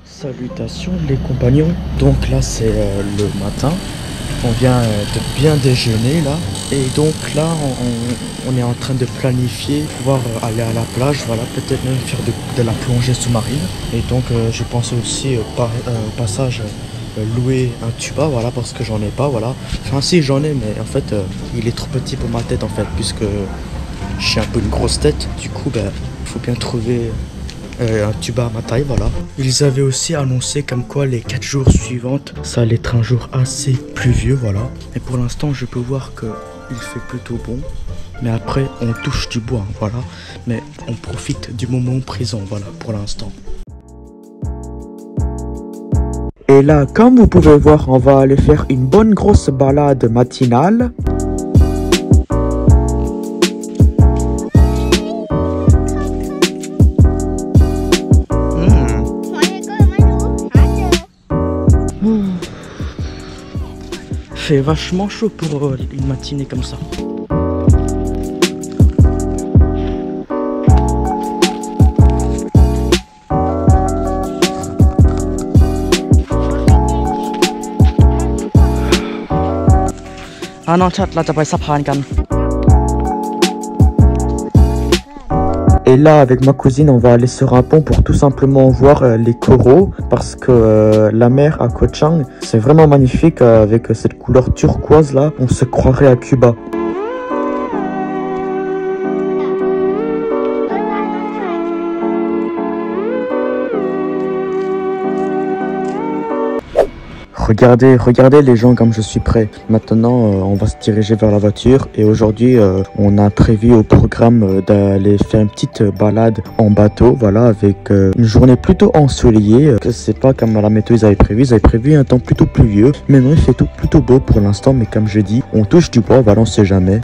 Salutations les compagnons, donc là c'est le matin, on vient de bien déjeuner là, et donc là on est en train de planifier pouvoir aller à la plage, voilà, peut-être même faire de la plongée sous-marine, et donc je pense aussi au passage louer un tuba, voilà, parce que j'en ai pas, voilà, enfin si j'en ai, mais en fait il est trop petit pour ma tête en fait, puisque j'ai un peu une grosse tête, du coup il faut bien trouver un tuba à ma taille, voilà. Ils avaient aussi annoncé comme quoi les 4 jours suivants, ça allait être un jour assez pluvieux, voilà. Et pour l'instant, je peux voir que il fait plutôt bon. Mais après, on touche du bois, voilà. Mais on profite du moment présent, voilà, pour l'instant. Et là, comme vous pouvez voir, on va aller faire une bonne grosse balade matinale. Fait vachement chaud pour une matinée comme ça. Ah non, chat, là, t'as pas ça prend une. Et là, avec ma cousine, on va aller sur un pont pour tout simplement voir les coraux. Parce que la mer à Koh Chang, c'est vraiment magnifique avec cette couleur turquoise là. On se croirait à Cuba. Regardez les gens comme je suis prêt. Maintenant, on va se diriger vers la voiture. Et aujourd'hui, on a prévu au programme d'aller faire une petite balade en bateau. Voilà, avec une journée plutôt ensoleillée. C'est pas comme à la météo ils avaient prévu. Ils avaient prévu un temps plutôt pluvieux. Mais non, il fait tout plutôt beau pour l'instant. Mais comme je dis, on touche du bois. Voilà, on sait jamais.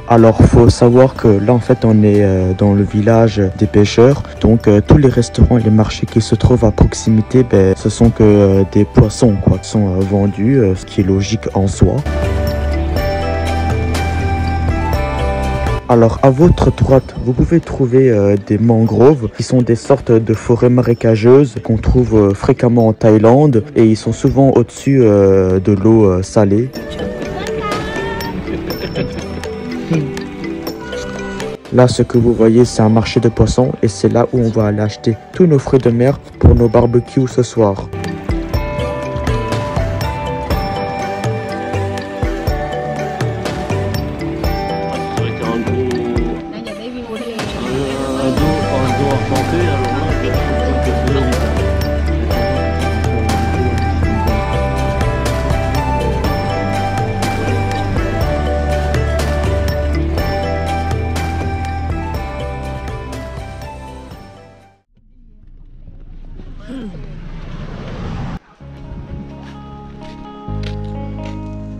Alors faut savoir que là en fait on est dans le village des pêcheurs, donc tous les restaurants et les marchés qui se trouvent à proximité, ce sont que des poissons quoi, qui sont vendus, ce qui est logique en soi. Alors à votre droite, vous pouvez trouver des mangroves qui sont des sortes de forêts marécageuses qu'on trouve fréquemment en Thaïlande et ils sont souvent au-dessus de l'eau salée. Là, ce que vous voyez, c'est un marché de poissons et c'est là où on va aller acheter tous nos fruits de mer pour nos barbecues ce soir.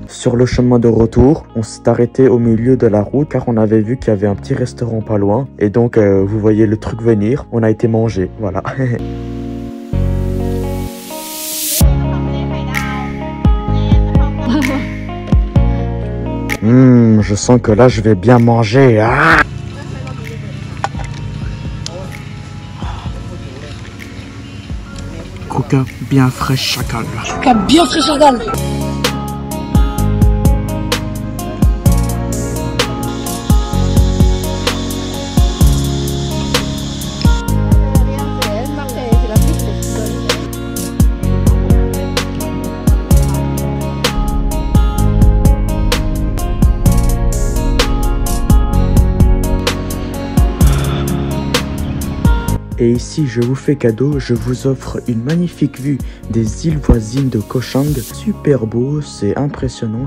Sur le chemin de retour, on s'est arrêté au milieu de la route car on avait vu qu'il y avait un petit restaurant pas loin. Et donc, vous voyez le truc venir, on a été manger, voilà. Je sens que là, je vais bien manger. Ah! Coca bien frais chacal. Coca bien frais chacal. Et ici, je vous fais cadeau, je vous offre une magnifique vue des îles voisines de Koh Chang. Super beau, c'est impressionnant.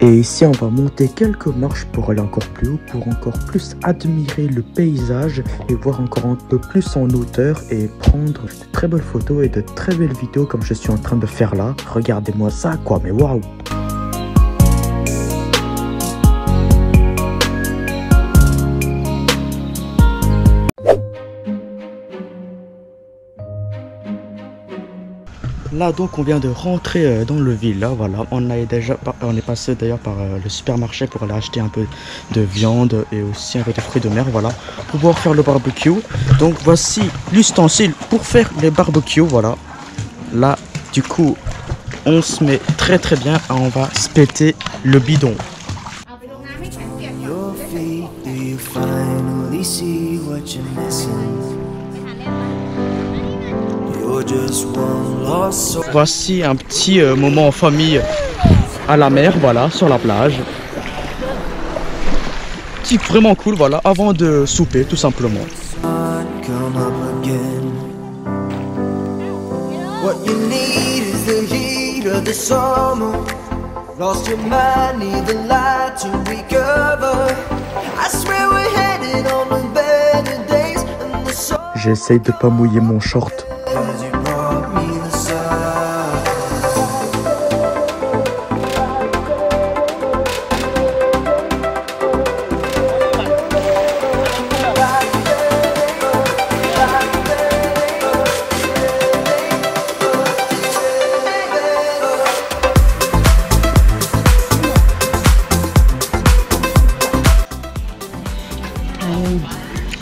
Et ici, on va monter quelques marches pour aller encore plus haut, pour encore plus admirer le paysage et voir encore un peu plus en hauteur et prendre de très belles photos et de très belles vidéos comme je suis en train de faire là. Regardez-moi ça, quoi, mais waouh! Là donc on vient de rentrer dans le villa, voilà, on est passé d'ailleurs par le supermarché pour aller acheter un peu de viande et aussi un peu de fruits de mer, voilà, pour pouvoir faire le barbecue. Donc voici l'ustensile pour faire les barbecues, voilà. Là du coup on se met très bien et on va se péter le bidon. Voici un petit moment en famille à la mer, voilà, sur la plage. Petit vraiment cool, voilà, avant de souper, tout simplement. J'essaye de pas mouiller mon short.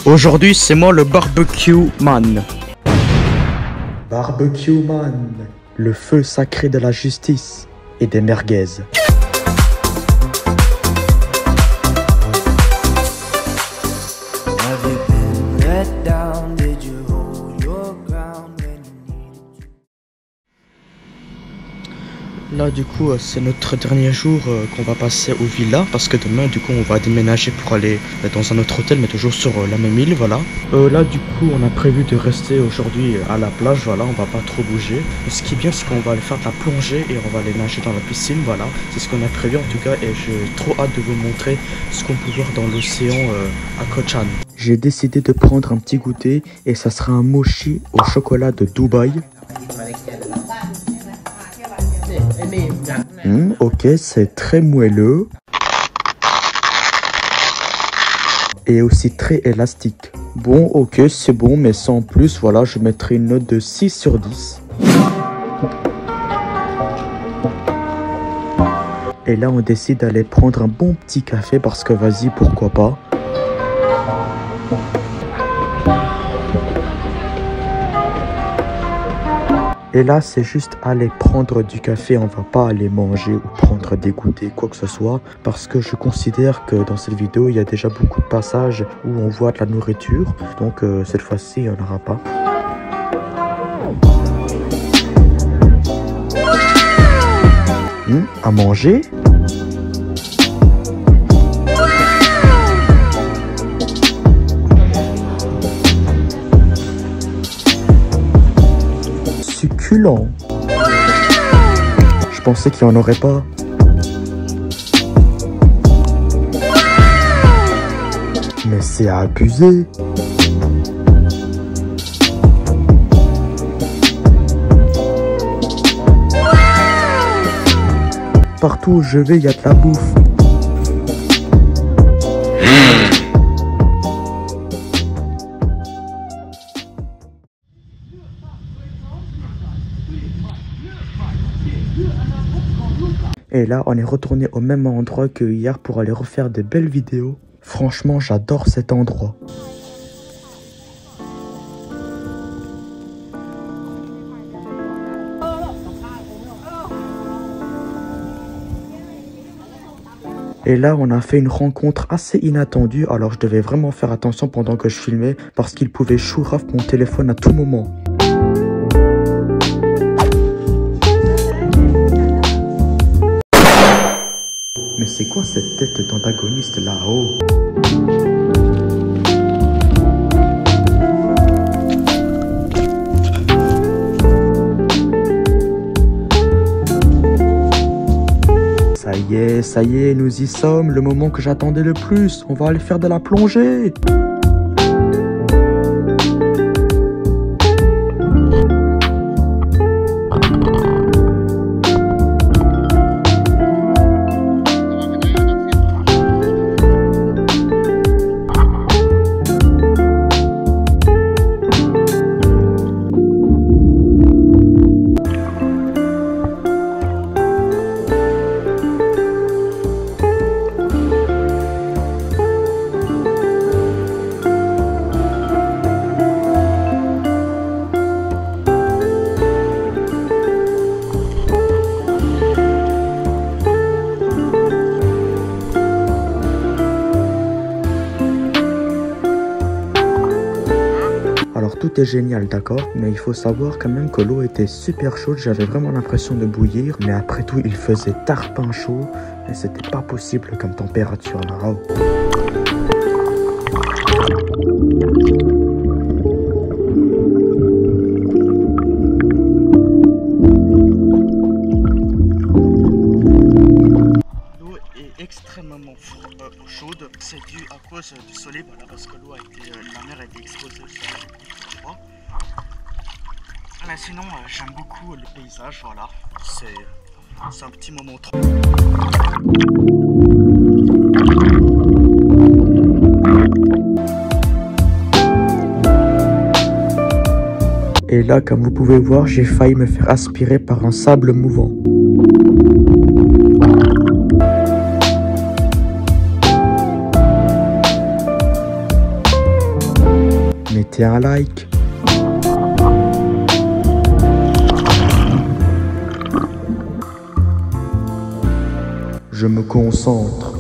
Aujourd'hui, c'est moi le barbecue man. Barbecue man, le feu sacré de la justice et des merguez. Là du coup c'est notre dernier jour qu'on va passer au villa parce que demain du coup on va déménager pour aller dans un autre hôtel mais toujours sur la même île, voilà. Là du coup on a prévu de rester aujourd'hui à la plage, voilà, on va pas trop bouger. Et ce qui est bien c'est qu'on va aller faire de la plongée et on va aller nager dans la piscine, voilà. C'est ce qu'on a prévu en tout cas et j'ai trop hâte de vous montrer ce qu'on peut voir dans l'océan à Koh Chan. J'ai décidé de prendre un petit goûter et ça sera un mochi au chocolat de Dubaï. Ok, c'est très moelleux et aussi très élastique. Bon, ok, c'est bon, mais sans plus, voilà, je mettrai une note de 6 sur 10. Et là, on décide d'aller prendre un bon petit café parce que vas-y, pourquoi pas. Et là, c'est juste aller prendre du café, on va pas aller manger ou prendre des goûters, quoi que ce soit. Parce que je considère que dans cette vidéo, il y a déjà beaucoup de passages où on voit de la nourriture. Donc cette fois-ci, il n'y en aura pas. À manger. Succulent. Je pensais qu'il n'y en aurait pas. Mais c'est abusé. Partout où je vais, il y a de la bouffe. Et là, on est retourné au même endroit que hier pour aller refaire des belles vidéos. Franchement, j'adore cet endroit. Et là, on a fait une rencontre assez inattendue. Alors, je devais vraiment faire attention pendant que je filmais parce qu'il pouvait chouraf mon téléphone à tout moment. Mais c'est quoi cette tête d'antagoniste là-haut? Ça y Ça y est, nous y sommes, le moment que j'attendais le plus. On va aller faire de la plongée. Alors tout est génial, d'accord, mais il faut savoir quand même que l'eau était super chaude, j'avais vraiment l'impression de bouillir, mais après tout il faisait tarpin chaud et c'était pas possible comme température là. Oh. L'eau est extrêmement chaude, c'est dû à cause du soleil, voilà, parce que l'eau a été, la mer a été exposée au soleil. Mais sinon, j'aime beaucoup le paysage, voilà, c'est un petit moment trop. Et là, comme vous pouvez voir, j'ai failli me faire aspirer par un sable mouvant. Mettez un like. Je me concentre.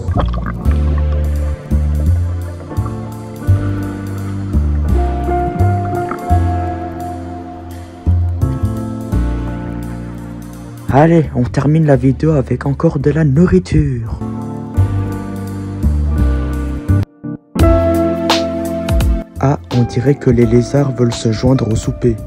Allez, on termine la vidéo avec encore de la nourriture. Ah, on dirait que les lézards veulent se joindre au souper.